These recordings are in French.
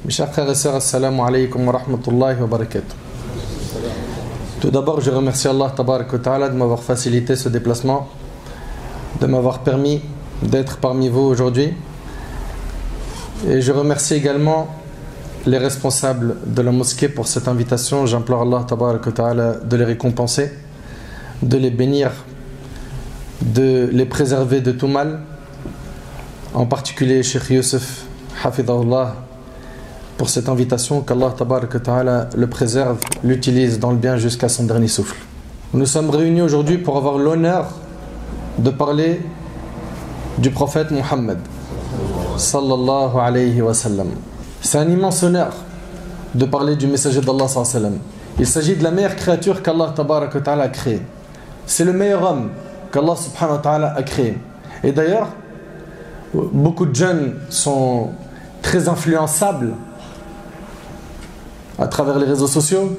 Mes chers frères et sœurs, assalamu alaikum wa rahmatullahi wa barakatuh. Tout d'abord, je remercie Allah tabarak wa ta'ala de m'avoir facilité ce déplacement, de m'avoir permis d'être parmi vous aujourd'hui. Et je remercie également les responsables de la mosquée pour cette invitation. J'implore Allah tabarak wa ta'ala de les récompenser, de les bénir, de les préserver de tout mal. En particulier Cheikh Youssef, hafidahullah, pour cette invitation, qu'Allah tabarak wa ta'ala le préserve, l'utilise dans le bien jusqu'à son dernier souffle. Nous sommes réunis aujourd'hui pour avoir l'honneur de parler du prophète Muhammad sallallahu alayhi wa sallam. C'est un immense honneur de parler du messager d'Allah sallallahu alayhi wa sallam. Il s'agit de la meilleure créature qu'Allah tabarak wa ta'ala a créée. C'est le meilleur homme qu'Allah subhanahu wa ta'ala a créé. Et d'ailleurs, beaucoup de jeunes sont très influençables à travers les réseaux sociaux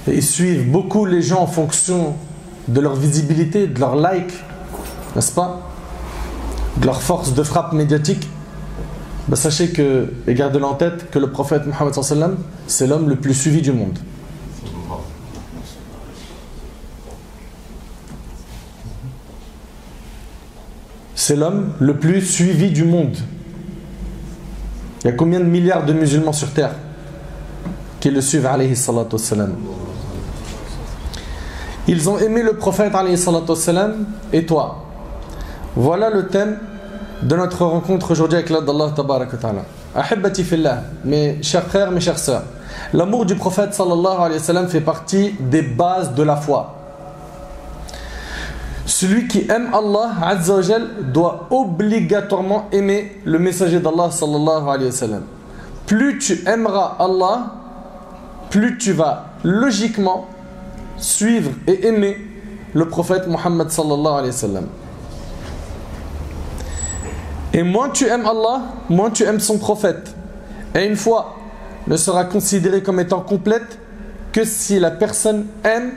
et ils suivent beaucoup les gens en fonction de leur visibilité, de leur like, n'est-ce pas, de leur force de frappe médiatique. Ben, sachez que, et gardez-le en tête, que le prophète Muhammad sallallahu alayhi wa sallam, c'est l'homme le plus suivi du monde. C'est l'homme le plus suivi du monde. Il y a combien de milliards de musulmans sur terre qui le suivent, alayhi salatu wassalam. Ils ont aimé le prophète, alayhi salatu wassalam, et toi. Voilà le thème de notre rencontre aujourd'hui avec l'aide d'Allah tabarak wa ta'ala. Ahibbati fillah, mes chers frères, mes chères sœurs, l'amour du prophète sallallahu alayhi wa sallam fait partie des bases de la foi. Celui qui aime Allah Azza wa Jal doit obligatoirement aimer le messager d'Allah sallallahu alayhi wa sallam. Plus tu aimeras Allah, plus tu vas logiquement suivre et aimer le prophète Muhammad sallallahu alayhi wa sallam. Et moins tu aimes Allah, moins tu aimes son prophète. Et une foi ne sera considérée comme étant complète que si la personne aime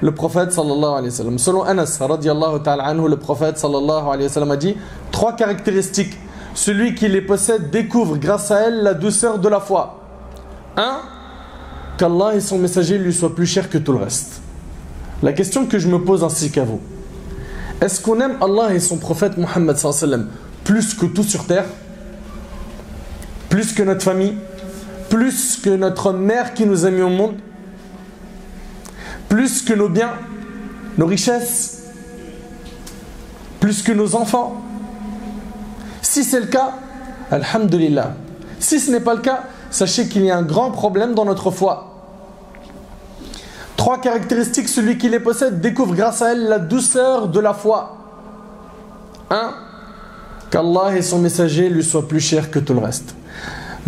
le prophète sallallahu alayhi wa sallam. Selon Anas radiyallahu ta'ala anhu, le prophète sallallahu alayhi wa sallam a dit 3 caractéristiques. Celui qui les possède découvre grâce à elles la douceur de la foi. 1. Qu'Allah et son messager lui soient plus chers que tout le reste. La question que je me pose ainsi qu'à vous, est-ce qu'on aime Allah et son prophète Muhammad sallallahu alayhi wa sallam plus que tout sur terre? Plus que notre famille? Plus que notre mère qui nous a mis au monde? Plus que nos biens, nos richesses, plus que nos enfants? Si c'est le cas, alhamdulillah. Si ce n'est pas le cas, sachez qu'il y a un grand problème dans notre foi. 3 caractéristiques, celui qui les possède découvre grâce à elles la douceur de la foi. 1. Qu'Allah et son messager lui soient plus chers que tout le reste.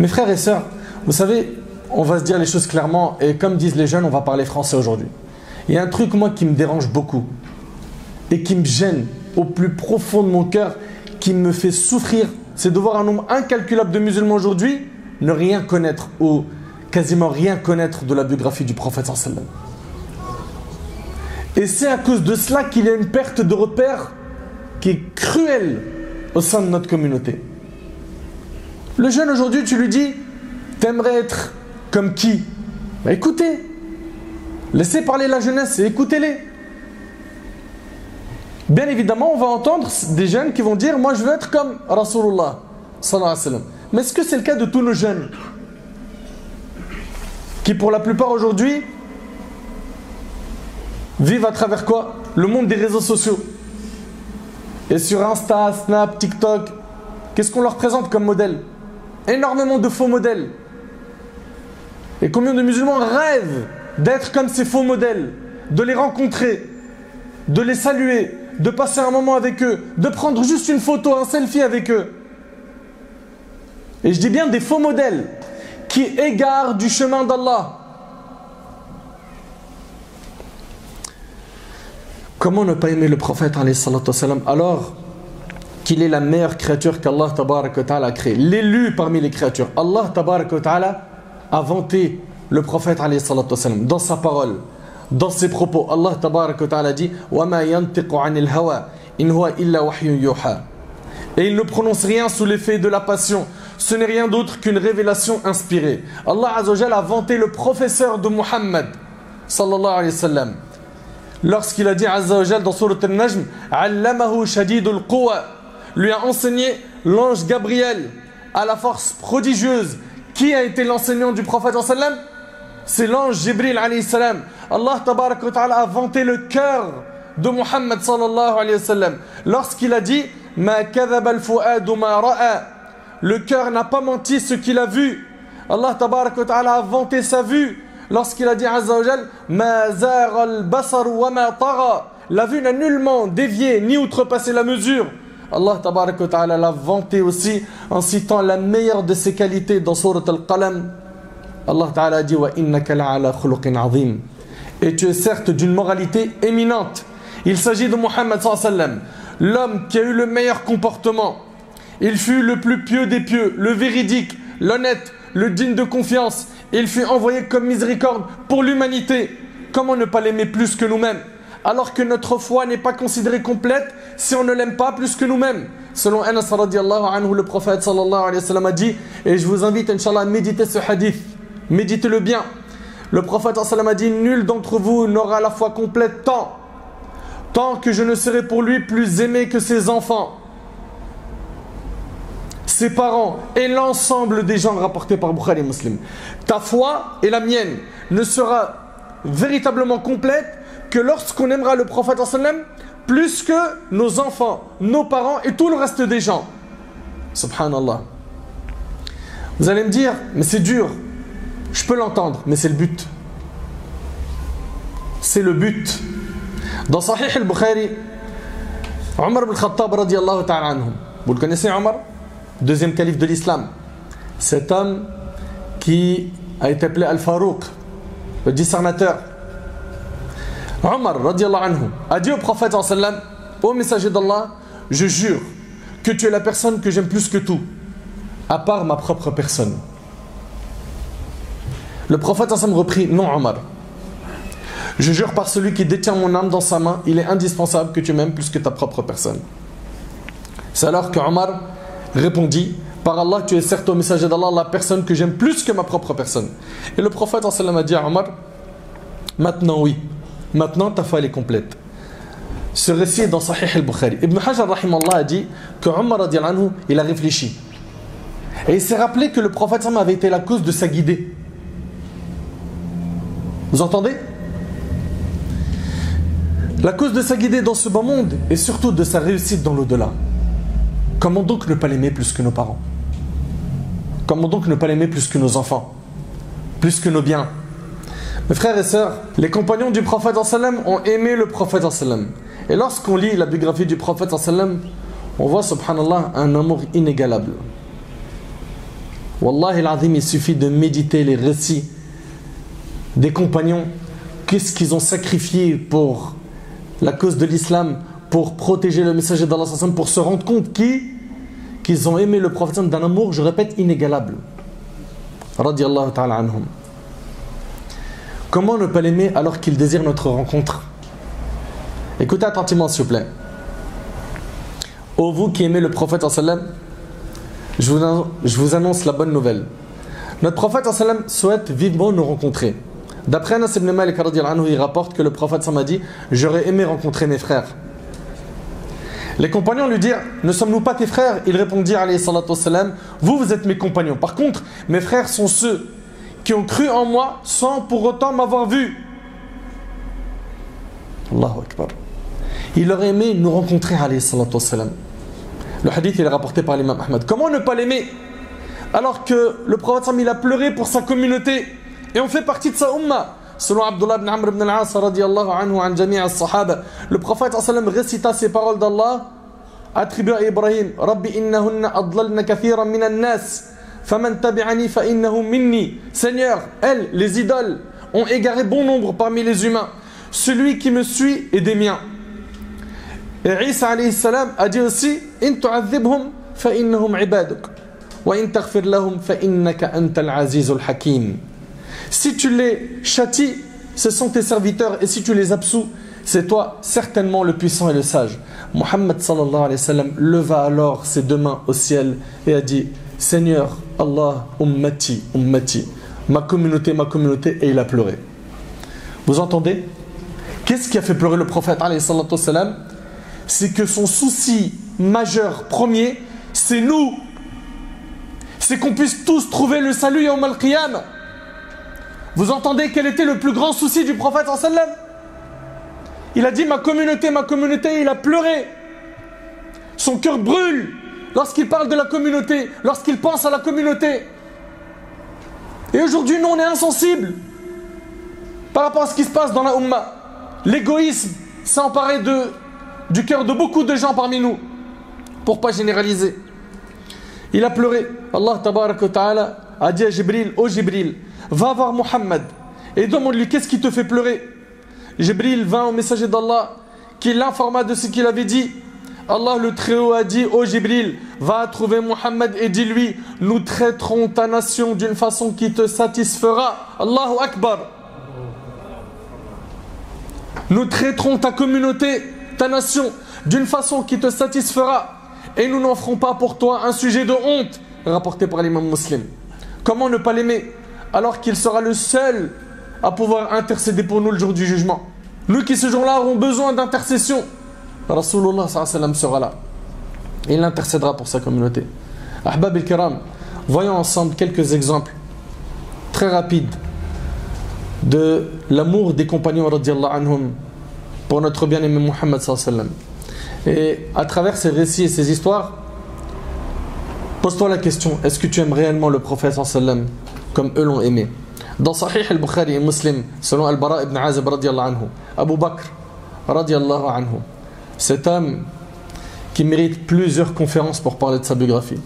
Mes frères et sœurs, vous savez, on va se dire les choses clairement, et comme disent les jeunes, on va parler français aujourd'hui. Il y a un truc, moi, qui me dérange beaucoup et qui me gêne au plus profond de mon cœur, qui me fait souffrir, c'est de voir un nombre incalculable de musulmans aujourd'hui ne rien connaître ou quasiment rien connaître de la biographie du prophète sallallahu alayhi wa sallam. Et c'est à cause de cela qu'il y a une perte de repères qui est cruelle au sein de notre communauté. Le jeune aujourd'hui, tu lui dis, t'aimerais être comme qui? Bah écoutez, laissez parler la jeunesse et écoutez-les. Bien évidemment, on va entendre des jeunes qui vont dire, moi je veux être comme Rasulullah sallallahu alayhi wa sallam. Mais est-ce que c'est le cas de tous nos jeunes qui pour la plupart aujourd'hui vivent à travers quoi? Le monde des réseaux sociaux. Et sur Insta, Snap, TikTok, qu'est-ce qu'on leur présente comme modèle? Énormément de faux modèles. Et combien de musulmans rêvent d'être comme ces faux modèles, de les rencontrer, de les saluer, de passer un moment avec eux, de prendre juste une photo, un selfie avec eux. Et je dis bien des faux modèles qui égarent du chemin d'Allah. Comment ne pas aimer le prophète alayhi salatu wassalam, alors qu'il est la meilleure créature qu'Allah tabarak wa ta'ala a créée, l'élu parmi les créatures. Allah tabarak wa ta'ala a vanté le prophète alayhi salatu wassalam dans sa parole, dans ses propos. Allah tabarak wa ta'ala dit وَمَا يَنْتِقُ عَنِ الْهَوَى إِنْ هُوَ إِلَّا وَحْيٌ يُوحَى. Et il ne prononce rien sous l'effet de la passion. ce n'est rien d'autre qu'une révélation inspirée. Allah Azza wa Jalla a vanté le professeur de Muhammad sallallahu alayhi wa sallam lorsqu'il a dit Azza wa Jalla dans Surat Al-Najm, Allamahu shadidul quwa, lui a enseigné l'ange Gabriel à la force prodigieuse. Qui a été l'enseignant du prophète sallallahu alayhi wa sallam? C'est l'ange Jibril alayhi salam. Allah tabarak wa ta'ala a vanté le cœur de Muhammad sallallahu alayhi wa sallam lorsqu'il a dit Ma kadhaba al-fu'adu ma ra'a, le cœur n'a pas menti ce qu'il a vu. Allah tabarak wa ta'ala a vanté sa vue lorsqu'il a dit Azza wa Jal Ma zara al-basar wa ma tagha, la vue n'a nullement dévié ni outrepassé la mesure. Allah tabarak wa ta'ala l'a vanté aussi en citant la meilleure de ses qualités dans Surat Al-Qalam. Allah ta'ala a dit Wa innaka la'ala khuluqin azim, et tu es certes d'une moralité éminente. Il s'agit de Muhammad sallallahu alayhi wa sallam, l'homme qui a eu le meilleur comportement. Il fut le plus pieux des pieux, le véridique, l'honnête, le digne de confiance. Il fut envoyé comme miséricorde pour l'humanité. Comment ne pas l'aimer plus que nous-mêmes, alors que notre foi n'est pas considérée complète si on ne l'aime pas plus que nous-mêmes? Selon Anas radiallahu anhu, le prophète sallallahu alayhi wa sallam a dit, et je vous invite inshallah à méditer ce hadith, méditez-le bien. Le prophète sallallahu alayhi wa sallam a dit, nul d'entre vous n'aura la foi complète tant que je ne serai pour lui plus aimé que ses enfants, ses parents et l'ensemble des gens rapportés par Bukhari et Muslim. Ta foi et la mienne ne sera véritablement complète que lorsqu'on aimera le prophète sallallahu alayhi wa sallam plus que nos enfants, nos parents et tout le reste des gens. Subhanallah. Vous allez me dire, mais c'est dur. Je peux l'entendre, mais c'est le but. C'est le but. Dans Sahih al-Bukhari, Omar ibn Khattab radiyallahu ta'ala anhu, vous le connaissez Omar, deuxième calife de l'islam, cet homme qui a été appelé Al-Farouq, le discernateur. Omar radiyallahu anhu a dit au prophète sallallahu alayhi wa sallam, ô messager d'Allah, je jure que tu es la personne que j'aime plus que tout, à part ma propre personne. Le prophète sallallahu alayhi wa sallam reprit, non Omar, je jure par celui qui détient mon âme dans sa main, il est indispensable que tu m'aimes plus que ta propre personne. C'est alors que Omar répondit, par Allah, tu es certes au messager d'Allah la personne que j'aime plus que ma propre personne. Et le prophète sallallahu alayhi wa sallam a dit à Omar, maintenant oui, maintenant ta foi elle est complète. Ce récit est dans Sahih al-Bukhari. Ibn Hajar rahimallah a dit que Omar radiallahu anhu, il a réfléchi. Et il s'est rappelé que le prophète sallallahu alayhi wa sallam avait été la cause de sa guidée. Vous entendez? La cause de sa guidée dans ce bas monde et surtout de sa réussite dans l'au-delà. Comment donc ne pas l'aimer plus que nos parents? Comment donc ne pas l'aimer plus que nos enfants? Plus que nos biens? Mes frères et sœurs, les compagnons du prophète sallam ont aimé le prophète sallam. Et lorsqu'on lit la biographie du prophète sallam, on voit subhanallah un amour inégalable. Wallahi al-azim, il suffit de méditer les récits des compagnons. Qu'est-ce qu'ils ont sacrifié pour la cause de l'islam, pour protéger le messager d'Allah, pour se rendre compte qu'ils ont aimé le prophète d'un amour, je répète, inégalable. Radiallahu ta'ala anhum. Comment ne pas l'aimer alors qu'il désire notre rencontre? Écoutez attentivement s'il vous plaît. Ô vous qui aimez le prophète sallam, je vous annonce la bonne nouvelle. Notre prophète sallam souhaite vivement nous rencontrer. D'après Anas ibn Malik radiyallahu anhu, il rapporte que le prophète sallam a dit, j'aurais aimé rencontrer mes frères. Les compagnons lui dirent, ne sommes-nous pas tes frères? Il répondit alayhi salatu wassalam, vous êtes mes compagnons. Par contre, mes frères sont ceux qui ont cru en moi sans pour autant m'avoir vu. Allahu Akbar. Il aurait aimé nous rencontrer alayhi salatu wassalam. Le hadith il est rapporté par l'imam Ahmad. Comment ne pas l'aimer alors que le prophète sallam il a pleuré pour sa communauté et on fait partie de sa umma? Selon Abdullah ibn Amr ibn al-As radiyallahu anhu an jami' as-sahaba, le prophète sallam récita ces paroles d'Allah attribuées à Ibrahim, Rabbi innahunna adlalna kathiran min an-nas faman tabi'ani fa innahu minni. Seigneur, elles, les idoles, ont égaré bon nombre parmi les humains. Celui qui me suit est des miens. Et Isa alayhi salam a dit aussi, in tu'adhibhum fa innahum ibaduk wa in taghfir lahum fa innaka antal azizul hakim. Si tu les châties, ce sont tes serviteurs, et si tu les absous, c'est toi certainement le puissant et le sage. Muhammad sallallahu alayhi wa sallam leva alors ses deux mains au ciel et a dit, Seigneur, Allah, ummati, ummati, ma communauté, et il a pleuré. Vous entendez? Qu'est-ce qui a fait pleurer le prophète alayhi salatu wassalam? C'est que son souci majeur, premier, c'est nous. C'est qu'on puisse tous trouver le salut yawm al-qiyam. Vous entendez quel était le plus grand souci du prophète sallallahu alayhi wa sallam? Il a dit ma communauté, il a pleuré. Son cœur brûle lorsqu'il parle de la communauté, lorsqu'il pense à la communauté. Et aujourd'hui, nous, on est insensibles par rapport à ce qui se passe dans la Ummah. L'égoïsme s'est emparé du cœur de beaucoup de gens parmi nous, pour ne pas généraliser. Il a pleuré. Allah tabarak wa ta'ala a dit à Jibril, ô Jibril, va voir Muhammad et demande-lui qu'est-ce qui te fait pleurer. Jibril vint au messager d'Allah qui l'informa de ce qu'il avait dit. Allah le Très-Haut a dit, ô Jibril, va trouver Muhammad et dis-lui, nous traiterons ta nation d'une façon qui te satisfera. Allahu Akbar. Nous traiterons ta communauté, ta nation, d'une façon qui te satisfera. Et nous n'en ferons pas pour toi un sujet de honte, rapporté par l'imam Muslim. Comment ne pas l'aimer alors qu'il sera le seul à pouvoir intercéder pour nous le jour du jugement? Nous qui ce jour-là aurons besoin d'intercession, Rasulullah sallallahu alayhi wa sallam sera là. Et il intercédera pour sa communauté. Ahbab al-Kiram, voyons ensemble quelques exemples très rapides de l'amour des compagnons radiyallahu anhum pour notre bien-aimé Muhammad sallallahu alayhi wa sallam. Et à travers ces récits et ces histoires, pose-toi la question, est-ce que tu aimes réellement le prophète sallallahu alayhi wa sallam comme eux l'ont aimé? Dans Sahih al-Bukhari et Muslim, selon Al-Bara ibn Azib radiyallahu anhu, Abu Bakr radiyallahu anhu, cet homme qui mérite plusieurs conférences pour parler de sa biographie,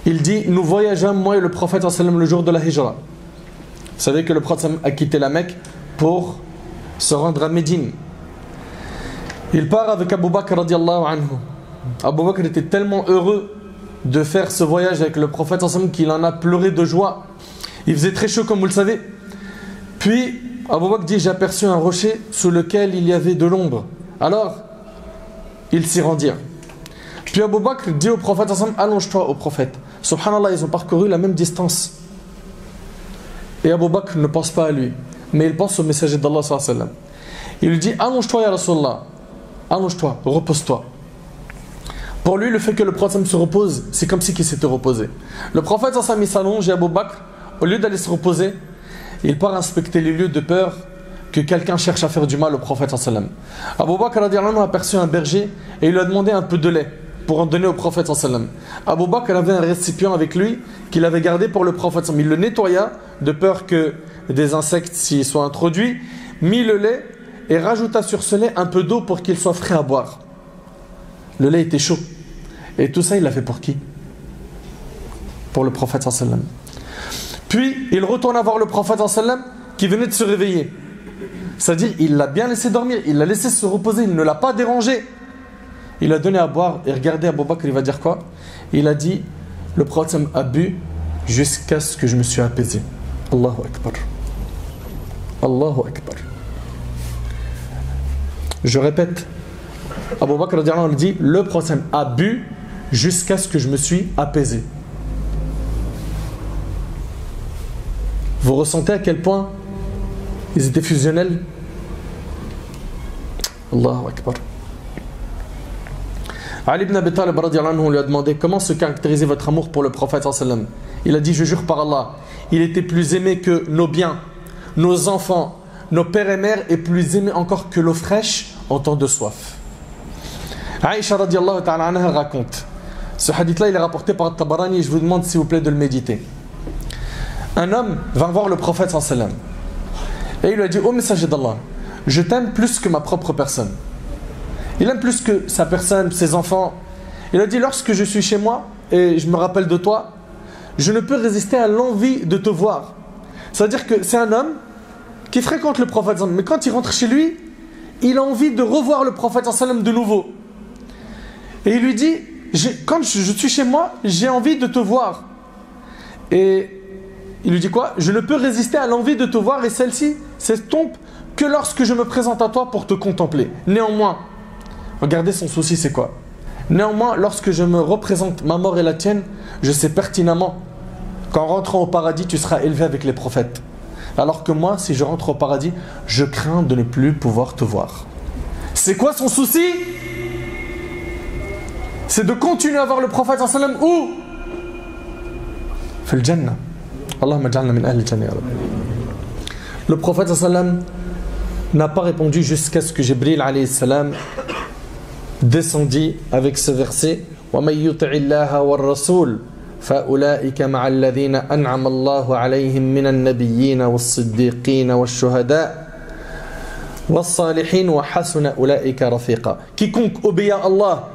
il dit, nous voyageons moi et le prophète sallallahu alayhi wa sallam le jour de la Hijra. Vous savez que le prophète a quitté la Mecque pour se rendre à Médine. Il part avec Abu Bakr radiyallahu anhu. Abu Bakr était tellement heureux de faire ce voyage avec le prophète qu'il en a pleuré de joie. Il faisait très chaud comme vous le savez. Puis Abu Bakr dit, j'ai aperçu un rocher sous lequel il y avait de l'ombre. Alors ils s'y rendirent. Puis Abu Bakr dit au prophète, allonge-toi au prophète. Subhanallah, ils ont parcouru la même distance. Et Abu Bakr ne pense pas à lui, mais il pense au messager d'Allah sallallahu alayhi wa sallam. Il lui dit, allonge-toi ya Rasulallah. Allonge-toi, repose-toi. Pour lui, le fait que le prophète se repose, c'est comme si il s'était reposé. Le prophète s'allonge et Abu Bakr, au lieu d'aller se reposer, il part inspecter les lieux de peur que quelqu'un cherche à faire du mal au prophète. Abu Bakr a aperçu un berger et il lui a demandé un peu de lait pour en donner au prophète. Abu Bakr avait un récipient avec lui qu'il avait gardé pour le prophète. Il le nettoya de peur que des insectes s'y soient introduits, mit le lait et rajouta sur ce lait un peu d'eau pour qu'il soit frais à boire. Le lait était chaud. Et tout ça, il l'a fait pour qui? Pour le prophète. Puis, il retourna voir le prophète qui venait de se réveiller. C'est-à-dire, il l'a bien laissé dormir, il l'a laissé se reposer, il ne l'a pas dérangé. Il a donné à boire et regardez Abu Bakr, il va dire quoi? Il a dit, le prophète a bu jusqu'à ce que je me suis apaisé. Allahu Akbar. Allahu Akbar. Je répète, Abu Bakr dit, le prophète a bu jusqu'à ce que je me suis apaisé. Vous ressentez à quel point ils étaient fusionnels? Allahu Akbar. Ali ibn Abi Talib on lui a demandé comment se caractérisait votre amour pour le prophète. Il a dit, je jure par Allah, il était plus aimé que nos biens, nos enfants, nos pères et mères, et plus aimé encore que l'eau fraîche en temps de soif. Aïcha radiallahu ta'ala anha raconte, ce hadith-là il est rapporté par Tabarani et je vous demande s'il vous plaît de le méditer. Un homme va voir le prophète et il lui a dit, ô messager d'Allah, je t'aime plus que ma propre personne. Il aime plus que sa personne, ses enfants. Il a dit, lorsque je suis chez moi et je me rappelle de toi, je ne peux résister à l'envie de te voir. C'est-à-dire que c'est un homme qui fréquente le prophète, mais quand il rentre chez lui, il a envie de revoir le prophète de nouveau. Et il lui dit, quand je suis chez moi, j'ai envie de te voir. Et il lui dit quoi? Je ne peux résister à l'envie de te voir et celle-ci s'estompe que lorsque je me présente à toi pour te contempler. Néanmoins, regardez son souci, c'est quoi? Néanmoins, lorsque je me représente ma mort et la tienne, je sais pertinemment qu'en rentrant au paradis, tu seras élevé avec les prophètes. Alors que moi, si je rentre au paradis, je crains de ne plus pouvoir te voir. C'est quoi son souci? C'est de continuer à voir le prophète sallam où? Fil Jannah. Allahumma ja'alna min ahli Jannah. Le prophète sallam n'a pas répondu jusqu'à ce que Jibril alayhi salam descendit avec ce verset wa may yuti'illaha war rasul فأولئك مع الذين أنعم الله عليهم من النبيين والصديقين والشهداء والصالحين وحسن أولئك رفيقا. Quiconque obéit à Allah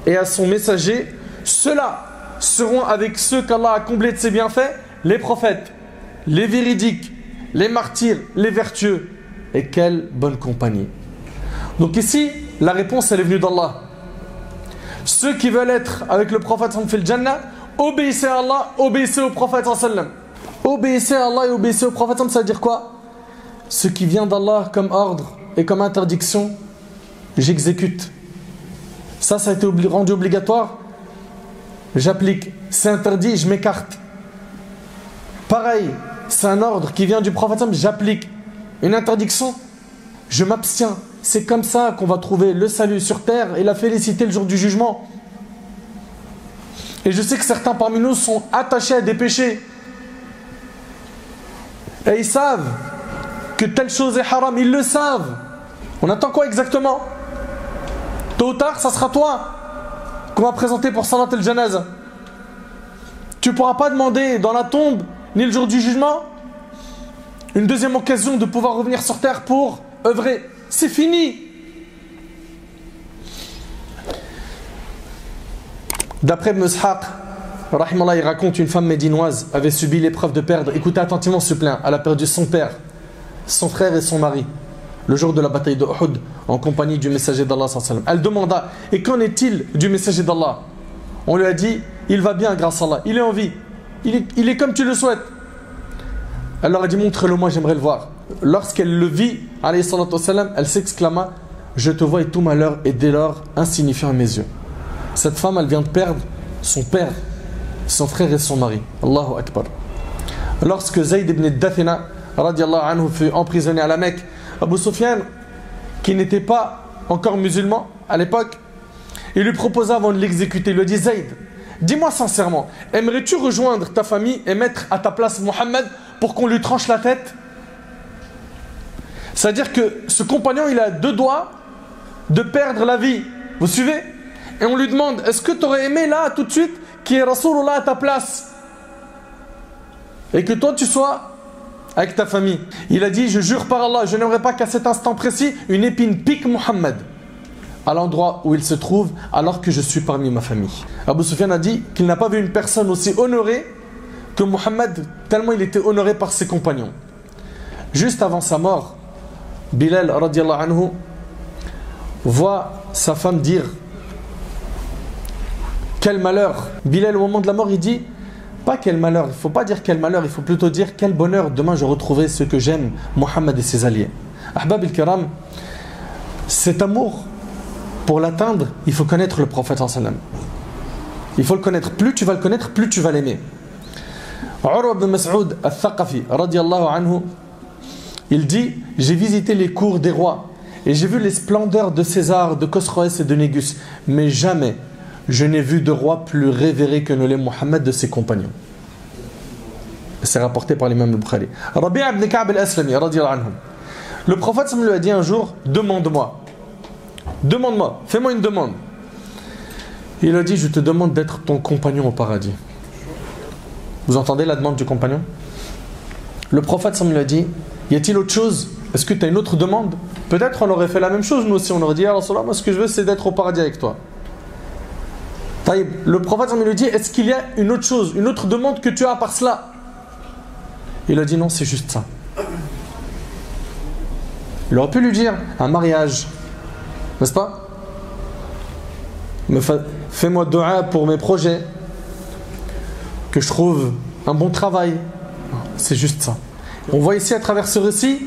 et à son messager, ceux-là seront avec ceux qu'Allah a comblés de ses bienfaits, les prophètes, les véridiques, les martyrs, les vertueux. Et quelle bonne compagnie. Donc ici, la réponse elle est venue d'Allah. Ceux qui veulent être avec le prophète sallam fil Jannah, obéissez à Allah, obéissez au prophète sallam. Obéissez à Allah et obéissez au prophète sallam, ça veut dire quoi? Ce qui vient d'Allah comme ordre et comme interdiction, j'exécute. Ça a été rendu obligatoire, j'applique. C'est interdit, je m'écarte. Pareil, c'est un ordre qui vient du prophète sallam, j'applique. Une interdiction, je m'abstiens. C'est comme ça qu'on va trouver le salut sur terre et la félicité le jour du jugement. Et je sais que certains parmi nous sont attachés à des péchés. Et ils savent que telle chose est haram, ils le savent. On attend quoi exactement? Tôt ou tard, ça sera toi qu'on va présenter pour Salat al-Janazah. Tu ne pourras pas demander dans la tombe, ni le jour du jugement, une deuxième occasion de pouvoir revenir sur terre pour œuvrer. C'est fini. D'après Ibn Ishaq, rahimallah, il raconte une femme médinoise avait subi l'épreuve de perdre, écoutez attentivement ce plaint, elle a perdu son père, son frère et son mari le jour de la bataille de Uhud en compagnie du messager d'Allah sallallahu alayhi wa sallam. Elle demanda, et qu'en est-il du messager d'Allah? On lui a dit, il va bien grâce à Allah, il est en vie, il est comme tu le souhaites. Elle leur a dit, montre-le-moi, j'aimerais le voir. Lorsqu'elle le vit, alayhi salatu wa sallam, elle s'exclama, je te vois et tout malheur est dès lors insignifiant à mes yeux. Cette femme, elle vient de perdre son père, son frère et son mari. Allahu Akbar. Lorsque Zayd ibn Dathina radiallahu anhu fut emprisonné à la Mecque, Abu Sufyan, qui n'était pas encore musulman à l'époque, il lui proposa avant de l'exécuter, il lui dit, Zayd, dis-moi sincèrement, aimerais-tu rejoindre ta famille et mettre à ta place Mohammed pour qu'on lui tranche la tête? C'est-à-dire que ce compagnon, il a deux doigts de perdre la vie. Vous suivez? Et on lui demande, est-ce que tu aurais aimé là, tout de suite, qu'il y ait Rasulullah à ta place? Et que toi, tu sois avec ta famille. Il a dit, je jure par Allah, je n'aimerais pas qu'à cet instant précis, une épine pique Mohammed à l'endroit où il se trouve, alors que je suis parmi ma famille. Abu Sufyan a dit qu'il n'a pas vu une personne aussi honorée que Mohammed, tellement il était honoré par ses compagnons. Juste avant sa mort, Bilal radiallahu anhu voit sa femme dire, quel malheur. Bilal au moment de la mort il dit, pas quel malheur, il ne faut pas dire quel malheur, il faut plutôt dire quel bonheur, demain je retrouverai ce que j'aime, Mohammed et ses alliés. Ahbab al-Kiram, cet amour, pour l'atteindre, il faut connaître le prophète sallam. Il faut le connaître, plus tu vas le connaître, plus tu vas l'aimer. Urwa ibn Mas'ud al-Thaqafi radiallahu anhu, il dit, j'ai visité les cours des rois et j'ai vu les splendeurs de César, de Khosroès et de Négus, mais jamais je n'ai vu de roi plus révéré que ne l'est Mohammed de ses compagnons. C'est rapporté par l'imam al-Bukhari. Rabi' ibn Ka'b al-Aslami radiallahu anhu, le prophète lui a dit un jour, demande-moi, fais-moi une demande. Il a dit, je te demande d'être ton compagnon au paradis. Vous entendez la demande du compagnon? Le prophète lui a dit, y a-t-il autre chose? Est-ce que tu as une autre demande? Peut-être on aurait fait la même chose nous aussi, on aurait dit, ya Rasulallah, moi ce que je veux c'est d'être au paradis avec toi. Le prophète lui dit, est-ce qu'il y a une autre chose, une autre demande que tu as à part cela? Il a dit non, c'est juste ça. Il aurait pu lui dire un mariage, n'est-ce pas? Fais-moi dua pour mes projets, que je trouve un bon travail. C'est juste ça. On voit ici à travers ce récit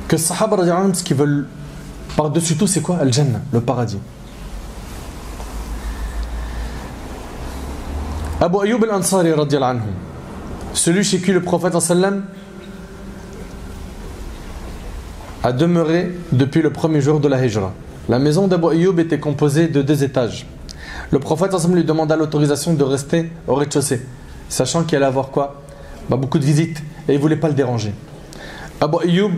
que les Sahaba, ce qu'ils veulent par-dessus tout, c'est quoi? Al-Jannah, le paradis. Abu Ayyub al-Ansari radiyallahu anhu, celui chez qui le prophète sallam a demeuré depuis le premier jour de la Hijra. La maison d'Abu Ayyub était composée de 2 étages. Le prophète sallam lui demanda l'autorisation de rester au rez-de-chaussée, sachant qu'il allait avoir quoi? Beaucoup de visites, et il ne voulait pas le déranger. Abu Ayyub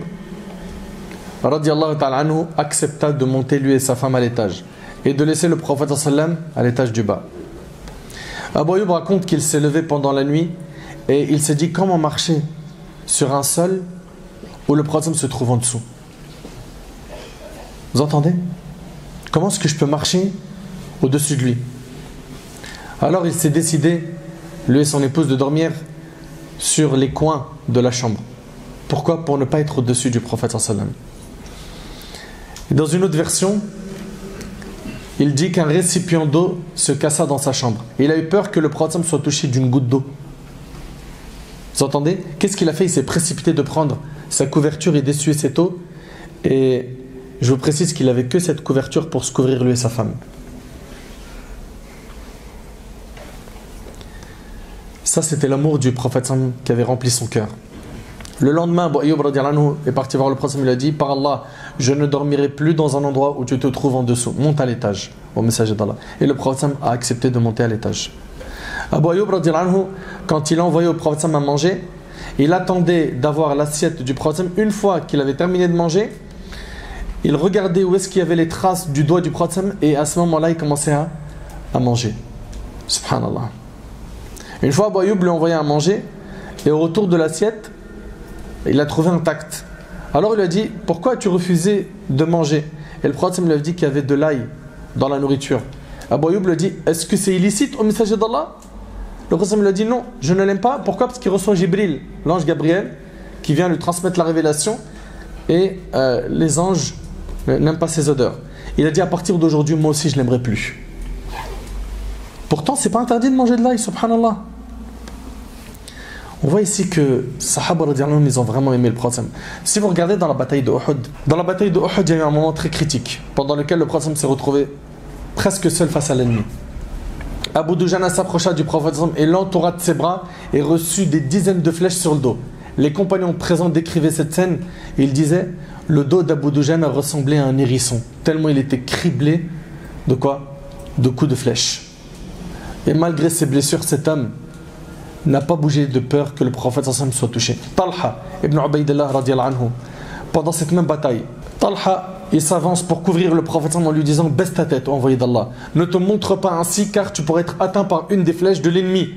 radiyallahu ta'ala anhu accepta de monter lui et sa femme à l'étage et de laisser le prophète sallam à l'étage du bas. Abu Ayyub raconte qu'il s'est levé pendant la nuit et il s'est dit comment marcher sur un sol où le prophète se trouve en dessous. Vous entendez? Comment est-ce que je peux marcher au-dessus de lui? Alors il s'est décidé, lui et son épouse, de dormir sur les coins de la chambre. Pourquoi? Pour ne pas être au-dessus du prophète sallam. Dans une autre version, il dit qu'un récipient d'eau se cassa dans sa chambre. Il a eu peur que le prophète soit touché d'une goutte d'eau. Vous entendez? Qu'est-ce qu'il a fait? Il s'est précipité de prendre sa couverture et d'essuyer cette eau. Et je vous précise qu'il n'avait que cette couverture pour se couvrir lui et sa femme. Ça, c'était l'amour du prophète qui avait rempli son cœur. Le lendemain, Abu Ayyub radiyallahu anhu est parti voir le prophète. Il a dit: par Allah, je ne dormirai plus dans un endroit où tu te trouves en dessous. Monte à l'étage, au messager d'Allah. Et le prophète a accepté de monter à l'étage. Abu Ayyub radiyallahu anhu, quand il a envoyé au prophète à manger, il attendait d'avoir l'assiette du prophète. Une fois qu'il avait terminé de manger, il regardait où est-ce qu'il y avait les traces du doigt du prophète, et à ce moment-là, il commençait à manger. Subhanallah. Une fois, Abu Ayyub lui a envoyé à manger, et au retour de l'assiette, il l'a trouvé intact. Alors il lui a dit: pourquoi as-tu refusé de manger? Et le prophète lui a dit qu'il y avait de l'ail dans la nourriture. Abu Ayyub lui a dit: est-ce que c'est illicite au messager d'Allah? Le prophète lui a dit: non, je ne l'aime pas. Pourquoi? Parce qu'il reçoit Jibril, l'ange Gabriel, qui vient lui transmettre la révélation, et les anges n'aiment pas ses odeurs. Il a dit: à partir d'aujourd'hui, moi aussi je ne l'aimerai plus. Pourtant, c'est pas interdit de manger de l'ail, subhanallah. On voit ici que Sahaba radiyallahu anhum, ils ont vraiment aimé le prophète. Si vous regardez dans la bataille de Uhud, il y a eu un moment très critique pendant lequel le prophète s'est retrouvé presque seul face à l'ennemi. Abu Dujana s'approcha du prophète et l'entoura de ses bras et reçut des dizaines de flèches sur le dos. Les compagnons présents décrivaient cette scène et ils disaient: le dos d'Abu Dujana ressemblait à un hérisson, tellement il était criblé de quoi? De coups de flèches. Et malgré ses blessures, cet homme n'a pas bougé de peur que le prophète soit touché. Talha ibn Ubaydillah radiyallahu anhu, pendant cette même bataille, Talha, il s'avance pour couvrir le prophète en lui disant: baisse ta tête, ô envoyé d'Allah, ne te montre pas ainsi car tu pourrais être atteint par une des flèches de l'ennemi,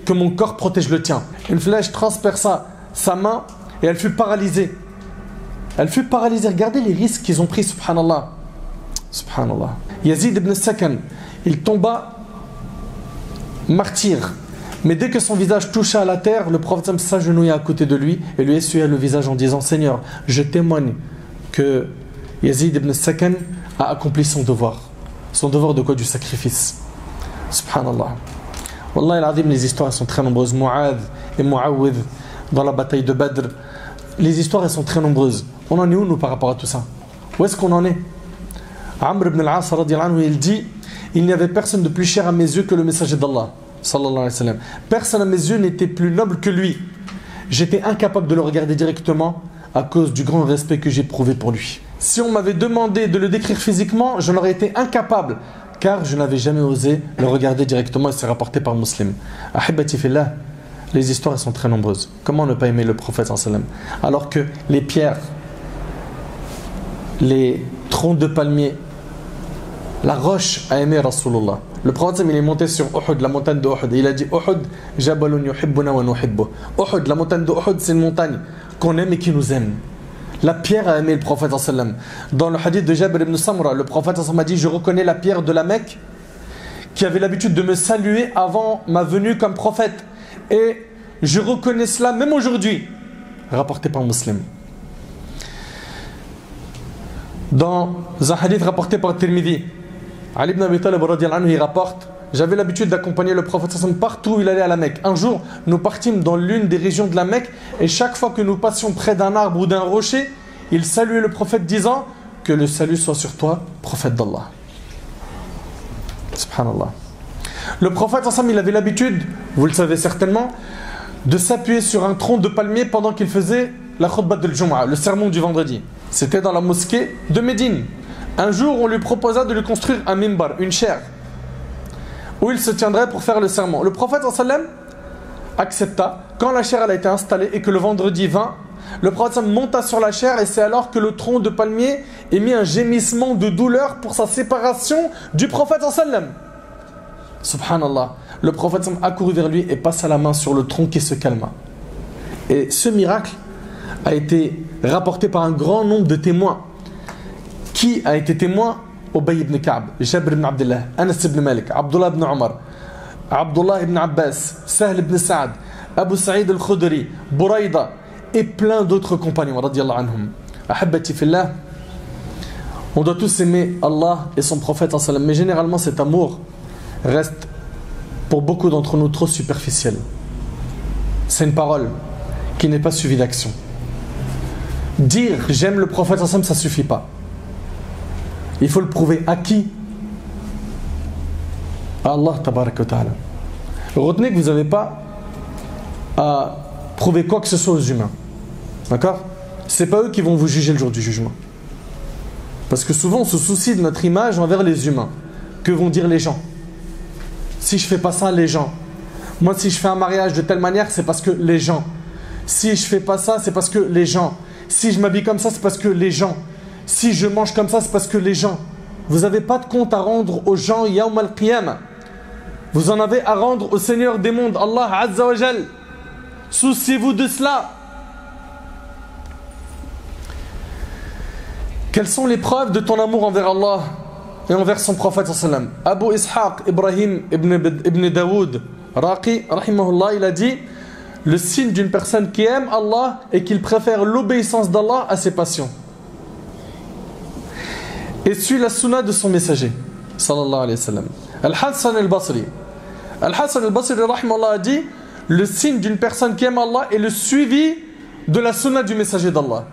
que mon corps protège le tien. Une flèche transperça sa main et elle fut paralysée. Elle fut paralysée. Regardez les risques qu'ils ont pris, subhanallah. Subhanallah. Yazid ibn Sakan, il tomba martyr. Mais dès que son visage toucha à la terre, le prophète s'agenouilla à côté de lui et lui essuya le visage en disant: Seigneur, je témoigne que Yazid ibn Sakan a accompli son devoir. Son devoir de quoi? Du sacrifice. Subhanallah. Wallah al-Azim, les histoires sont très nombreuses. Mu'adh et Mu'awwidh dans la bataille de Badr. Les histoires, elles sont très nombreuses. On en est où, nous, par rapport à tout ça? Où est-ce qu'on en est? Amr ibn al-As, radiyallahu anhu, il dit: il n'y avait personne de plus cher à mes yeux que le messager d'Allah. Sallallahu alayhi wa sallam. Personne à mes yeux n'était plus noble que lui. J'étais incapable de le regarder directement à cause du grand respect que j'éprouvais pour lui. Si on m'avait demandé de le décrire physiquement, je n'aurais été incapable, car je n'avais jamais osé le regarder directement, et c'est rapporté par Muslim. Ahibati fillah, les histoires sont très nombreuses. Comment ne pas aimer le prophète sallallahu alayhi wa sallam, alors que les pierres, les troncs de palmier, la roche a aimé Rasulullah. Le prophète, il est monté sur Uhud, la montagne de Uhud. Et il a dit: Uhud, Jabalun yuhibbuna wa nuhibbu. Uhud, la montagne de Uhud, c'est une montagne qu'on aime et qui nous aime. La pierre a aimé le prophète. Dans le hadith de Jabir ibn Samra, le prophète a dit: je reconnais la pierre de la Mecque qui avait l'habitude de me saluer avant ma venue comme prophète. Et je reconnais cela même aujourd'hui. Rapporté par Muslim. Dans un hadith rapporté par Tirmidhi, Ali ibn Abi Talib radiyallahu anhu, il rapporte: j'avais l'habitude d'accompagner le prophète partout où il allait à la Mecque. Un jour, nous partîmes dans l'une des régions de la Mecque et chaque fois que nous passions près d'un arbre ou d'un rocher, il saluait le prophète disant: que le salut soit sur toi, prophète d'Allah. Subhanallah. Le prophète ensemble, il avait l'habitude, vous le savez certainement, de s'appuyer sur un tronc de palmier pendant qu'il faisait la khutbah de Jumu'ah, le sermon du vendredi. C'était dans la mosquée de Médine. Un jour, on lui proposa de lui construire un mimbar, une chaire, où il se tiendrait pour faire le sermon. Le prophète sallam accepta. Quand la chaire a été installée et que le vendredi vint, le prophète sallam monta sur la chaire et c'est alors que le tronc de palmier émit un gémissement de douleur pour sa séparation du prophète sallam. Subhanallah. Le prophète sallam accourut vers lui et passa la main sur le tronc qui se calma. Et ce miracle a été rapporté par un grand nombre de témoins. Qui a été témoin? Ubay ibn Ka'b, Jabr ibn Abdullah, Anas ibn Malik, Abdullah ibn Omar, Abdullah ibn Abbas, Sahl ibn Sa'ad, Abu Sa'id al-Khudri, Buraïda et plein d'autres compagnons, radiyallahu anhum. Ahabbati fillah, on doit tous aimer Allah et son prophète, mais généralement cet amour reste pour beaucoup d'entre nous trop superficiel. C'est une parole qui n'est pas suivie d'action. Dire j'aime le prophète, ça ne suffit pas. Il faut le prouver. À qui? À Allah tabarak wa ta'ala. Retenez que vous n'avez pas à prouver quoi que ce soit aux humains. D'accord? Ce n'est pas eux qui vont vous juger le jour du jugement. Parce que souvent on se soucie de notre image envers les humains. Que vont dire les gens? Si je fais pas ça, les gens. Moi, si je fais un mariage de telle manière, c'est parce que les gens. Si je fais pas ça, c'est parce que les gens. Si je m'habille comme ça, c'est parce que les gens. Si je mange comme ça, c'est parce que les gens. Vous n'avez pas de compte à rendre aux gens Yawm al-Qiyamah. Vous en avez à rendre au Seigneur des mondes, Allah Azza wa Jal. Souciez-vous de cela. Quelles sont les preuves de ton amour envers Allah et envers son prophète sallam? Abu Ishaq Ibrahim ibn Daoud Raqi, rahimahullah, il a dit: le signe d'une personne qui aime Allah est qu'il préfère l'obéissance d'Allah à ses passions et suit la sunna de son messager sallallahu alayhi wa sallam. Al-Hassan al-Basri rahimahullah a dit: le signe d'une personne qui aime Allah est le suivi de la sunna du messager d'Allah.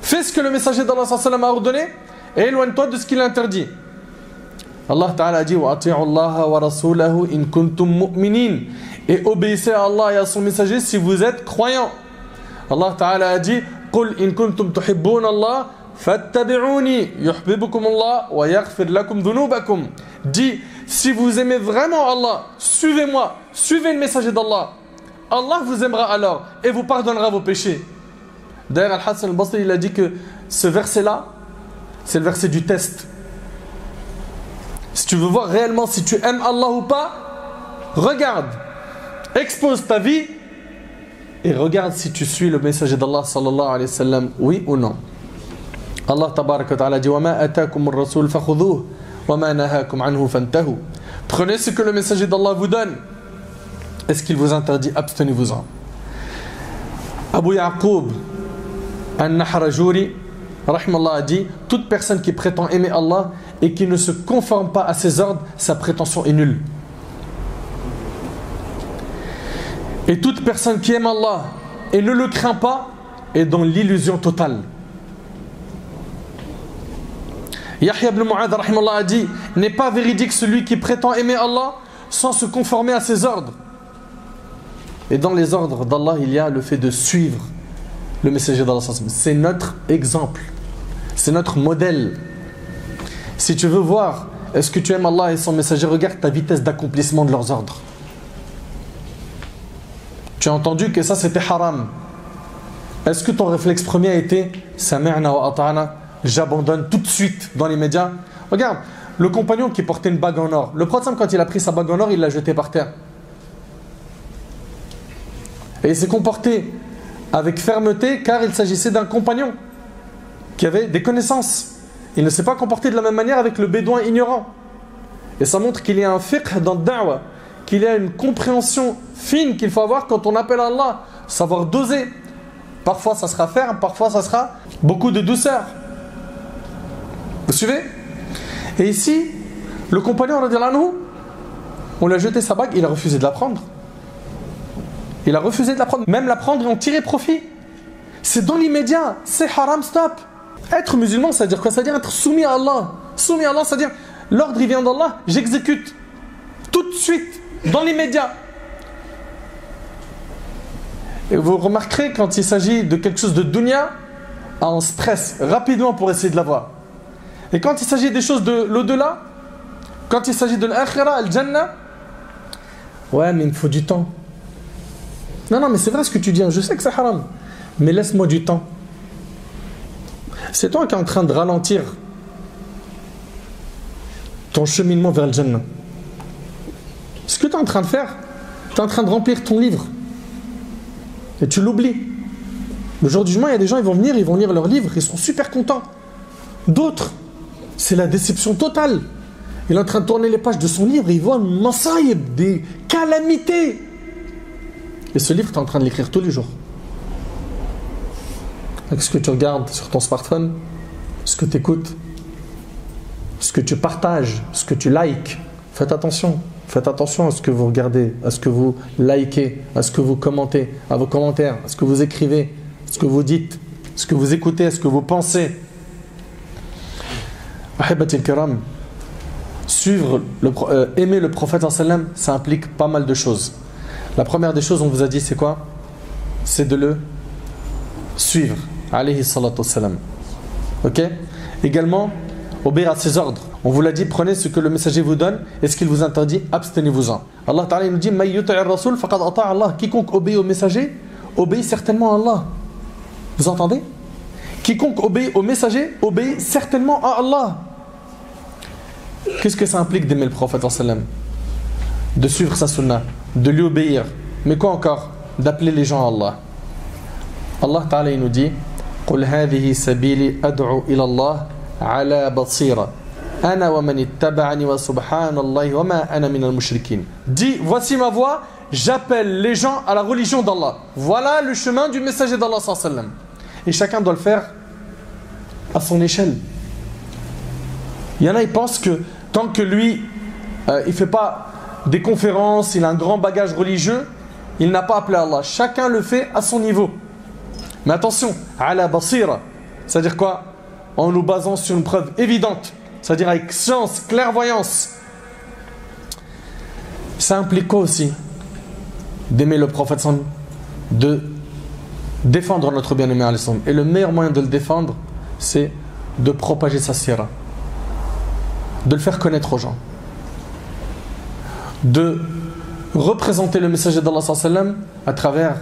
Fais ce que le messager d'Allah sallallahu alayhi wa sallam a ordonné et éloigne-toi de ce qu'il interdit. Allah Ta'ala a dit: wa ati'u Allah wa rasulahu in kuntum mu'minin, et obéissez à Allah et à son messager si vous êtes croyants. Allah Ta'ala a dit: qul in kuntum tuhibbun Allah fattabi'uni yuhibbukum Allah wa yaghfir lakum dhunubakum. Dis, si vous aimez vraiment Allah, suivez-moi, suivez le messager d'Allah. Allah vous aimera alors et vous pardonnera vos péchés. D'ailleurs, Al-Hassan al-Basri, il a dit que ce verset-là, c'est le verset du test. Si tu veux voir réellement si tu aimes Allah ou pas, regarde, expose ta vie et regarde si tu suis le messager d'Allah sallallahu alayhi wa sallam, oui ou non. Allah tabaraka wa ta'ala dit: wa ma atakum ar-rasul fakhudhuhu wa ma nahakum anhu fantahu. Prenez ce que le messager d'Allah vous donne. Est-ce qu'il vous interdit? Abstenez-vous-en. Abu Yaqub An-Nahrajuri rahimallah a dit: toute personne qui prétend aimer Allah et qui ne se conforme pas à ses ordres, sa prétention est nulle. Et toute personne qui aime Allah et ne le craint pas est dans l'illusion totale. Yahya ibn Mu'adh rahimallah a dit: n'est pas véridique celui qui prétend aimer Allah sans se conformer à ses ordres. Et dans les ordres d'Allah, il y a le fait de suivre le messager d'Allah. C'est notre exemple, c'est notre modèle. Si tu veux voir est-ce que tu aimes Allah et son messager, regarde ta vitesse d'accomplissement de leurs ordres. Tu as entendu que ça c'était haram. Est-ce que ton réflexe premier a été sami'na wa ata'na, j'abandonne tout de suite dans les médias? Regarde, le compagnon qui portait une bague en or, le prophète quand il a pris sa bague en or, il l'a jetée par terre. Et il s'est comporté avec fermeté car il s'agissait d'un compagnon qui avait des connaissances. Il ne s'est pas comporté de la même manière avec le bédouin ignorant. Et ça montre qu'il y a un fiqh dans le da'wah, qu'il y a une compréhension fine qu'il faut avoir quand on appelle Allah, savoir doser. Parfois ça sera ferme, parfois ça sera beaucoup de douceur. Vous suivez? Et ici, le compagnon radiyallahu anhu, on lui a jeté sa bague, il a refusé de la prendre. Il a refusé de la prendre, même la prendre et en tirer profit. C'est dans l'immédiat, c'est haram, stop. Être musulman, ça veut dire quoi? Ça veut dire être soumis à Allah. Soumis à Allah, ça veut dire l'ordre il vient d'Allah, j'exécute. suite, dans l'immédiat. Et vous remarquerez, quand il s'agit de quelque chose de dunya, on se presse rapidement pour essayer de l'avoir. Et quand il s'agit des choses de l'au-delà, quand il s'agit de l'akhira, al-jannah, ouais, mais il me faut du temps. Non, mais c'est vrai ce que tu dis, je sais que c'est haram, mais laisse-moi du temps. C'est toi qui es en train de ralentir ton cheminement vers le Jannah. Ce que tu es en train de faire, tu es en train de remplir ton livre. Et tu l'oublies. Le jour du jugement, il y a des gens, ils vont venir, ils vont lire leur livre, ils sont super contents. D'autres, c'est la déception totale. Il est en train de tourner les pages de son livre, et il voit un masaïb, des calamités. Et ce livre, tu es en train de l'écrire tous les jours. Avec ce que tu regardes sur ton smartphone, ce que tu écoutes, ce que tu partages, ce que tu likes. Faites attention à ce que vous regardez, à ce que vous likez, à ce que vous commentez, à vos commentaires, à ce que vous écrivez, à ce que vous dites, à ce que vous écoutez, à ce que vous pensez. Ahibatil kiram, aimer le prophète sallam, ça implique pas mal de choses. La première des choses, on vous a dit, c'est quoi? C'est de le suivre. Alayhi salatu wassalam. Ok? Également, obéir à ses ordres. On vous l'a dit, prenez ce que le messager vous donne et ce qu'il vous interdit, abstenez-vous-en. Allah Ta'ala nous dit, May yuti'ir rasul faqad ata'a Allah. Quiconque obéit au messager, obéit certainement à Allah. Vous entendez? Quiconque obéit au messager, obéit certainement à Allah. Qu'est-ce que ça implique d'aimer le prophète sallam? De suivre sa sunnah, de lui obéir. Mais quoi encore? D'appeler les gens à Allah. Allah Ta'ala il nous dit, قل هذه سبيلي أدعو إلى الله على بصيرة أنا ومن اتبعني وسبحان الله وما أنا من المشركين. Dis, voici ma voix, j'appelle les gens à la religion d'Allah. Voilà le chemin du messager d'Allah sallallahu alayhi wa sallam. Et chacun doit le faire à son échelle. Il y en a, ils pensent que tant que lui, il ne fait pas des conférences, il a un grand bagage religieux, il n'a pas appelé Allah. Chacun le fait à son niveau. Mais attention, ala basira, c'est-à-dire quoi? En nous basant sur une preuve évidente, c'est-à-dire avec science, clairvoyance. Ça implique quoi aussi? D'aimer le prophète, de défendre notre bien-aimé alayhi salam. Et le meilleur moyen de le défendre, c'est de propager sa sira, de le faire connaître aux gens, de représenter le messager d'Allah sallallahu alayhi wa sallam à travers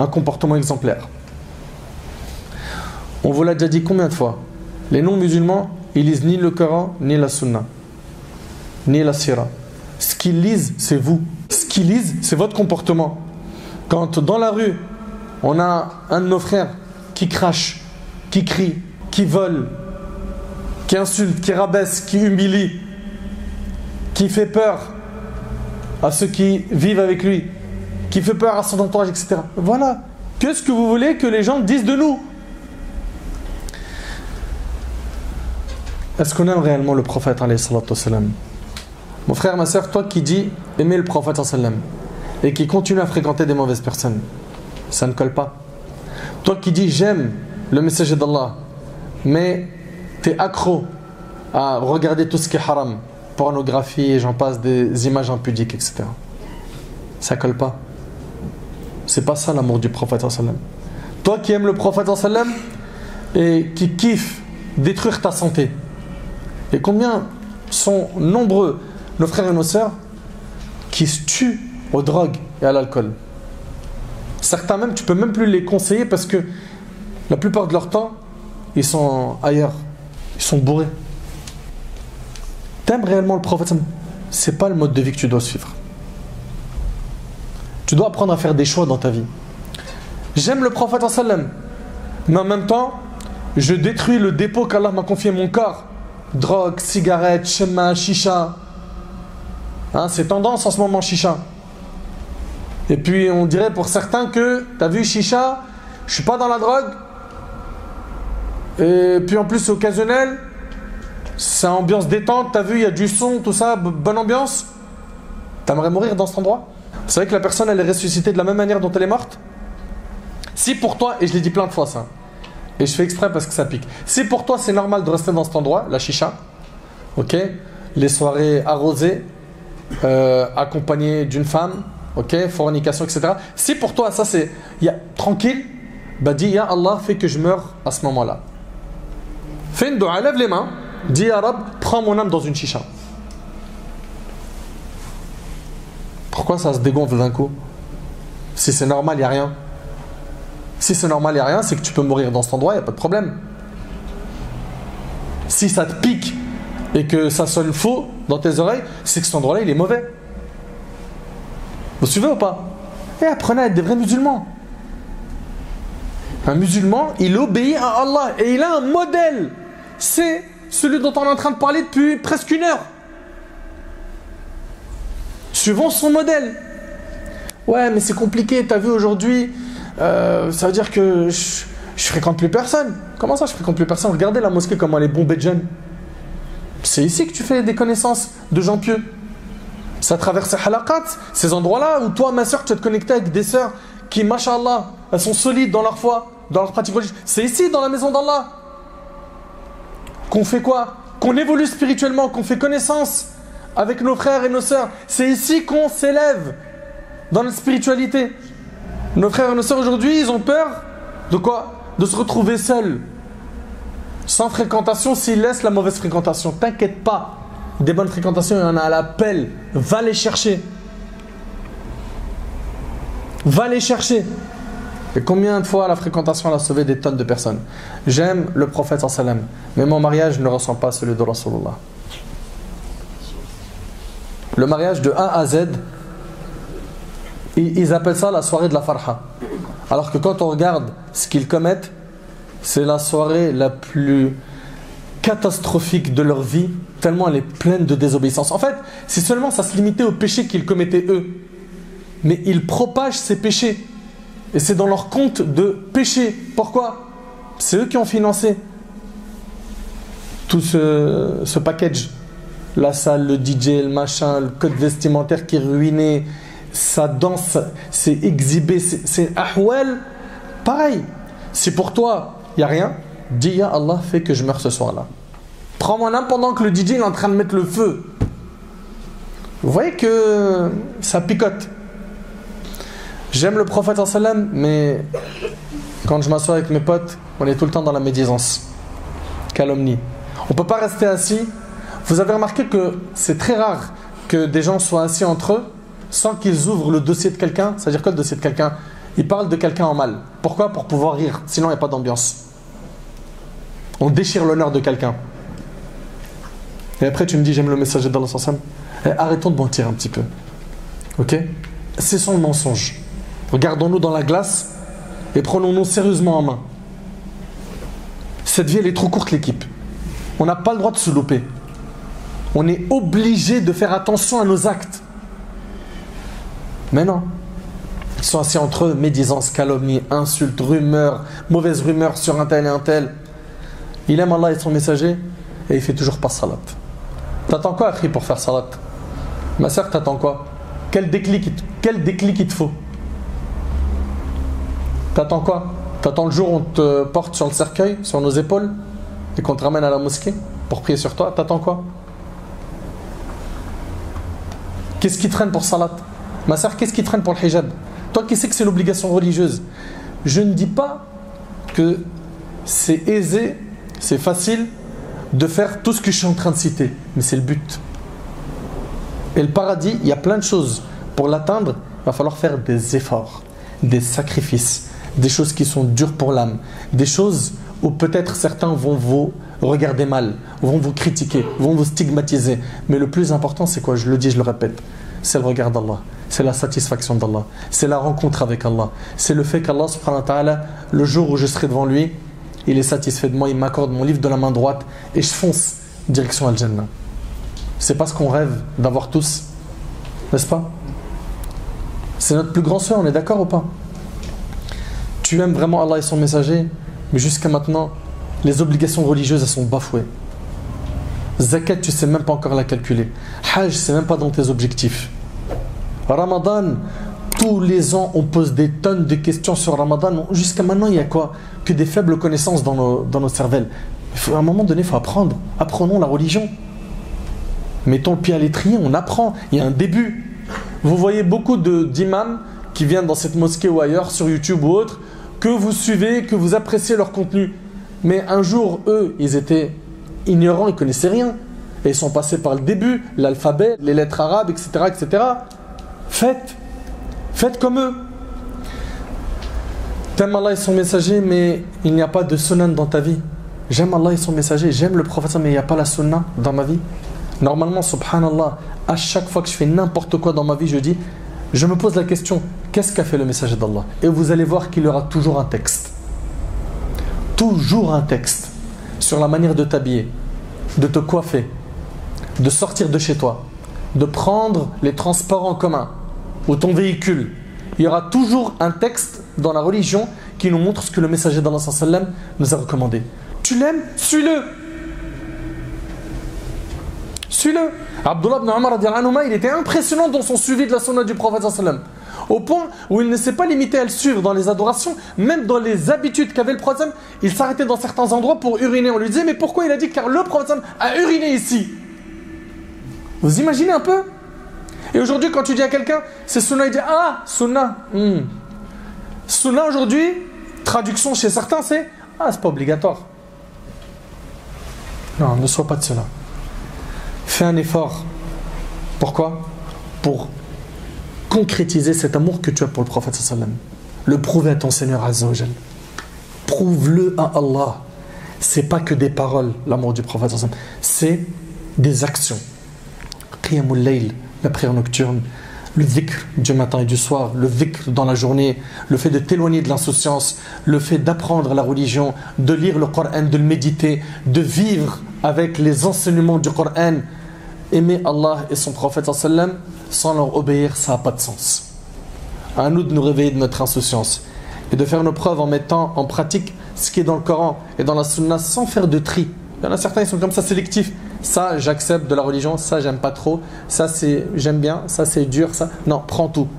un comportement exemplaire. On vous l'a déjà dit combien de fois? Les non-musulmans, ils lisent ni le Coran, ni la Sunna, ni la Sira. Ce qu'ils lisent, c'est vous. Ce qu'ils lisent, c'est votre comportement. Quand dans la rue, on a un de nos frères qui crache, qui crie, qui vole, qui insulte, qui rabaisse, qui humilie, qui fait peur à ceux qui vivent avec lui, qui fait peur à son entourage, etc. Voilà. Qu'est-ce que vous voulez que les gens disent de nous? Est-ce qu'on aime réellement le prophète alayhi salatu wassalam? Mon frère, ma soeur, toi qui dis aimer le prophète sallallahu alayhi wa sallam et qui continue à fréquenter des mauvaises personnes, ça ne colle pas. Toi qui dis j'aime le messager d'Allah mais tu es accro à regarder tout ce qui est haram, pornographie et j'en passe, des images impudiques, etc. Ça colle pas. C'est pas ça l'amour du prophète sallallahu alayhi wa sallam. Toi qui aimes le prophète sallallahu alayhi wa sallam et qui kiffe détruire ta santé. Et combien sont nombreux nos frères et nos sœurs qui se tuent aux drogues et à l'alcool. Certains même, tu peux même plus les conseiller parce que la plupart de leur temps, ils sont ailleurs. Ils sont bourrés. T'aimes réellement le prophète? C'est pas le mode de vie que tu dois suivre. Tu dois apprendre à faire des choix dans ta vie. J'aime le prophète sallam, mais en même temps, je détruis le dépôt qu'Allah m'a confié, mon corps. Drogue, cigarette, chemin, chicha. Hein, c'est tendance en ce moment, chicha. Et puis on dirait pour certains que, t'as vu, chicha, je suis pas dans la drogue. Et puis en plus c'est occasionnel. C'est ambiance détente, t'as vu, il y a du son, tout ça, bonne ambiance. T'aimerais mourir dans cet endroit? Vous savez que la personne, elle est ressuscitée de la même manière dont elle est morte? Si pour toi, et je l'ai dit plein de fois ça, et je fais exprès parce que ça pique. Si pour toi c'est normal de rester dans cet endroit, la chicha, ok, les soirées arrosées, accompagné d'une femme, ok, fornication, etc. Si pour toi ça c'est tranquille, bah dis Ya Allah, fais que je meure à ce moment-là. Fais une dua, lève les mains, dis Ya Rab, prends mon âme dans une chicha. Pourquoi ça se dégonfle d'un coup? Si c'est normal, il n'y a rien. Si c'est normal, il n'y a rien, c'est que tu peux mourir dans cet endroit, il n'y a pas de problème. Si ça te pique et que ça sonne faux dans tes oreilles, c'est que cet endroit-là, il est mauvais. Vous suivez ou pas? Et apprenez à être des vrais musulmans. Un musulman, il obéit à Allah et il a un modèle. C'est celui dont on est en train de parler depuis presque une heure. Suivons son modèle. Ouais, mais c'est compliqué, t'as vu aujourd'hui, ça veut dire que je fréquente plus personne. Comment ça, je fréquente plus personne? Regardez la mosquée, comment elle est bombée de jeunes. C'est ici que tu fais des connaissances de gens pieux. Ça traverse ces halaqat, ces endroits-là où toi, ma soeur, tu vas te connecter avec des sœurs qui, mashallah, elles sont solides dans leur foi, dans leur pratique religieuse. C'est ici, dans la maison d'Allah, qu'on fait quoi? Qu'on évolue spirituellement, qu'on fait connaissance avec nos frères et nos sœurs. C'est ici qu'on s'élève dans notre spiritualité. Nos frères et nos sœurs aujourd'hui, ils ont peur de quoi? De se retrouver seuls, sans fréquentation, s'ils laissent la mauvaise fréquentation. T'inquiète pas, des bonnes fréquentations, il y en a à l'appel. Va les chercher. Va les chercher. Et combien de fois la fréquentation elle a sauvé des tonnes de personnes? J'aime le prophète sallallahu alayhi wa sallam, mais mon mariage ne ressemble pas à celui de Rasulullah. Le mariage de A à Z, ils appellent ça la soirée de la farha. Alors que quand on regarde ce qu'ils commettent, c'est la soirée la plus catastrophique de leur vie, tellement elle est pleine de désobéissance. En fait, si seulement ça se limitait aux péchés qu'ils commettaient eux, mais ils propagent ces péchés. Et c'est dans leur compte de péché. Pourquoi? C'est eux qui ont financé tout ce package. La salle, le DJ, le machin, le code vestimentaire qui est ruiné, sa danse, c'est exhibé, c'est ahwal. Pareil, si pour toi, il n'y a rien, dis Ya Allah, fais que je meure ce soir-là. Prends mon âme pendant que le DJ est en train de mettre le feu. Vous voyez que ça picote. J'aime le prophète sallam, mais quand je m'assois avec mes potes, on est tout le temps dans la médisance, calomnie. On ne peut pas rester assis. Vous avez remarqué que c'est très rare que des gens soient assis entre eux sans qu'ils ouvrent le dossier de quelqu'un. C'est-à-dire quoi le dossier de quelqu'un? Ils parlent de quelqu'un en mal. Pourquoi? Pour pouvoir rire. Sinon, il n'y a pas d'ambiance. On déchire l'honneur de quelqu'un. Et après, tu me dis, j'aime le messager d'Allah sallam. Arrêtons de mentir un petit peu. Ok? Cessons le mensonge. Regardons-nous dans la glace et prenons-nous sérieusement en main. Cette vie, elle est trop courte, l'équipe. On n'a pas le droit de se louper. On est obligé de faire attention à nos actes. Mais non. Ils sont assis entre eux, médisance, calomnie, insultes, rumeurs, mauvaises rumeurs sur un tel et un tel. Il aime Allah et son messager et il fait toujours pas salat. T'attends quoi, Akhi, pour faire salat? Ma soeur, t'attends quoi? Quel déclic il te faut? T'attends quoi? T'attends le jour où on te porte sur le cercueil, sur nos épaules, et qu'on te ramène à la mosquée pour prier sur toi? T'attends quoi? Qu'est-ce qui traîne pour salat? Ma soeur, qu'est-ce qui traîne pour le hijab? Toi qui sais que c'est l'obligation religieuse. Je ne dis pas que c'est aisé, c'est facile de faire tout ce que je suis en train de citer, mais c'est le but. Et le paradis, il y a plein de choses. Pour l'atteindre, il va falloir faire des efforts, des sacrifices, des choses qui sont dures pour l'âme, des choses où peut-être certains vont vous regarder mal, vont vous critiquer, vont vous stigmatiser. Mais le plus important, c'est quoi? Je le dis, je le répète. C'est le regard d'Allah, c'est la satisfaction d'Allah, c'est la rencontre avec Allah, c'est le fait qu'Allah subhanahu wa ta'ala, le jour où je serai devant lui, il est satisfait de moi, il m'accorde mon livre de la main droite et je fonce direction Al-Jannah. C'est pas ce qu'on rêve d'avoir tous, n'est-ce pas? C'est notre plus grand souhait, on est d'accord ou pas? Tu aimes vraiment Allah et son messager, mais jusqu'à maintenant, les obligations religieuses, elles sont bafouées. Zakat, tu sais même pas encore la calculer. Hajj, c'est même pas dans tes objectifs. Ramadan, tous les ans, on pose des tonnes de questions sur Ramadan. Jusqu'à maintenant, il y a quoi? Que des faibles connaissances dans nos cervelles. À un moment donné, il faut apprendre. Apprenons la religion. Mettons le pied à l'étrier, on apprend. Il y a un début. Vous voyez beaucoup d'imams qui viennent dans cette mosquée ou ailleurs, sur YouTube ou autre, que vous suivez, que vous appréciez leur contenu. Mais un jour, eux, ils étaient ignorants, ils ne connaissaient rien. Et ils sont passés par le début, l'alphabet, les lettres arabes, etc. etc. Faites comme eux. T'aimes Allah et son messager, mais il n'y a pas de sunnah dans ta vie. J'aime Allah et son messager, j'aime le prophète, mais il n'y a pas la sunnah dans ma vie. Normalement, subhanallah, à chaque fois que je fais n'importe quoi dans ma vie, je me pose la question, qu'est-ce qu'a fait le messager d'Allah? Et vous allez voir qu'il y aura toujours un texte. Toujours un texte sur la manière de t'habiller, de te coiffer, de sortir de chez toi, de prendre les transports en commun ou ton véhicule. Il y aura toujours un texte dans la religion qui nous montre ce que le messager d'Allah sallam nous a recommandé. Tu l'aimes? Suis-le. Suis-le. Abdullah ibn Umar, il était impressionnant dans son suivi de la sunna du prophète sallam, au point où il ne s'est pas limité à le suivre dans les adorations, même dans les habitudes qu'avait le prophète, il s'arrêtait dans certains endroits pour uriner. On lui disait, mais pourquoi? Il a dit, car le prophète a uriné ici. Vous imaginez un peu? Et aujourd'hui, quand tu dis à quelqu'un, c'est sunna, il dit, ah, sunna. Sunna aujourd'hui, traduction chez certains, c'est, ah, c'est pas obligatoire. Non, ne sois pas de cela. Fais un effort. Pourquoi? Pour concrétiser cet amour que tu as pour le prophète sallam. Le prouver à ton Seigneur Azza wa Jal. Prouve-le à Allah. C'est pas que des paroles, l'amour du prophète sallam. C'est des actions. Qiyamul layl, la prière nocturne, le dhikr du matin et du soir, le dhikr dans la journée, le fait de t'éloigner de l'insouciance, le fait d'apprendre la religion, de lire le Coran, de le méditer, de vivre avec les enseignements du Coran. Aimer Allah et son prophète sallam sans leur obéir, ça n'a pas de sens. À nous de nous réveiller de notre insouciance et de faire nos preuves en mettant en pratique ce qui est dans le Coran et dans la Sunna sans faire de tri. Il y en a certains qui sont comme ça, sélectifs. Ça, j'accepte de la religion, ça, j'aime pas trop, ça, j'aime bien, ça, c'est dur, ça. Non, prends tout.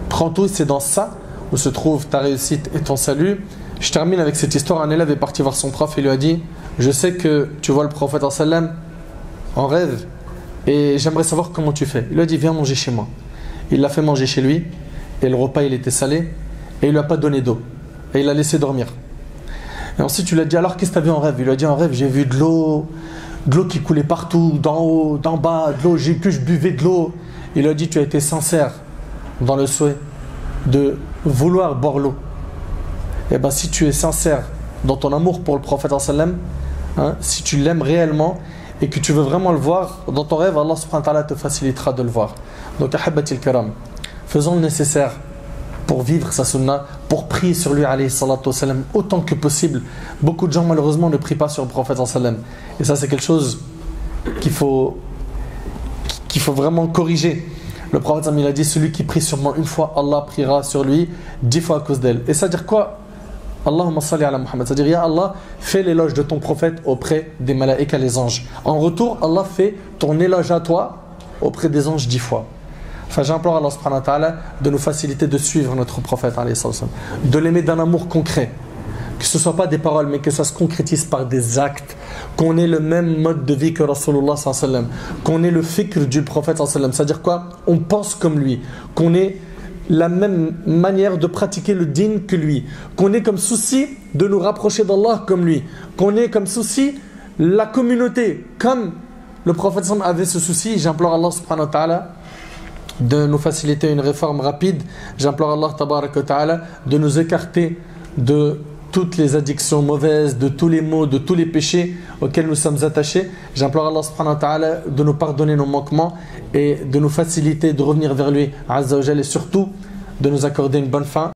Prends tout, c'est dans ça où se trouve ta réussite et ton salut. Je termine avec cette histoire. Un élève est parti voir son prof et lui a dit, je sais que tu vois le prophète sallam en rêve et j'aimerais savoir comment tu fais. Il lui a dit, viens manger chez moi. Il l'a fait manger chez lui et le repas, il était salé et il lui a pas donné d'eau et il l'a laissé dormir. Et ensuite, tu lui as dit, alors qu'est-ce que tu as vu en rêve? Il lui a dit, en rêve, j'ai vu de l'eau qui coulait partout, d'en haut, d'en bas, de l'eau, j'ai vu que je buvais de l'eau. Il lui a dit, tu as été sincère dans le souhait de vouloir boire l'eau. Et bien, si tu es sincère dans ton amour pour le prophète sallam, si tu l'aimes réellement et que tu veux vraiment le voir dans ton rêve, Allah subhanahu wa ta'ala te facilitera de le voir. Donc, ahabbatil kiram, faisons le nécessaire pour vivre sa sunna, pour prier sur lui alayhi salatu wassalam, autant que possible. Beaucoup de gens malheureusement ne prient pas sur le prophète sallam. Et ça c'est quelque chose qu'il faut vraiment corriger. Le prophète sallam, il a dit, celui qui prie sur moi une fois, Allah priera sur lui 10 fois à cause d'elle. Et ça veut dire quoi? Allahumma salli ala Muhammad. C'est-à-dire, ya Allah, fais l'éloge de ton prophète auprès des malaïkas, les anges. En retour, Allah fait ton éloge à toi auprès des anges 10 fois. Enfin, j'implore Allah subhanahu wa ta'ala de nous faciliter de suivre notre prophète, de l'aimer d'un amour concret. Que ce ne soit pas des paroles, mais que ça se concrétise par des actes. Qu'on ait le même mode de vie que Rasulullah, qu'on ait le fikr du prophète, c'est-à-dire quoi? On pense comme lui. Qu'on ait la même manière de pratiquer le din que lui. Qu'on ait comme souci de nous rapprocher d'Allah comme lui. Qu'on ait comme souci la communauté comme le prophète avait ce souci. J'implore Allah subhanahu wa ta'ala de nous faciliter une réforme rapide. J'implore Allah tabarak wa ta'ala de nous écarter de toutes les addictions mauvaises, de tous les maux, de tous les péchés auxquels nous sommes attachés. J'implore Allah subhanahu wa ta'ala de nous pardonner nos manquements et de nous faciliter de revenir vers lui azza wa jalla, et surtout de nous accorder une bonne fin.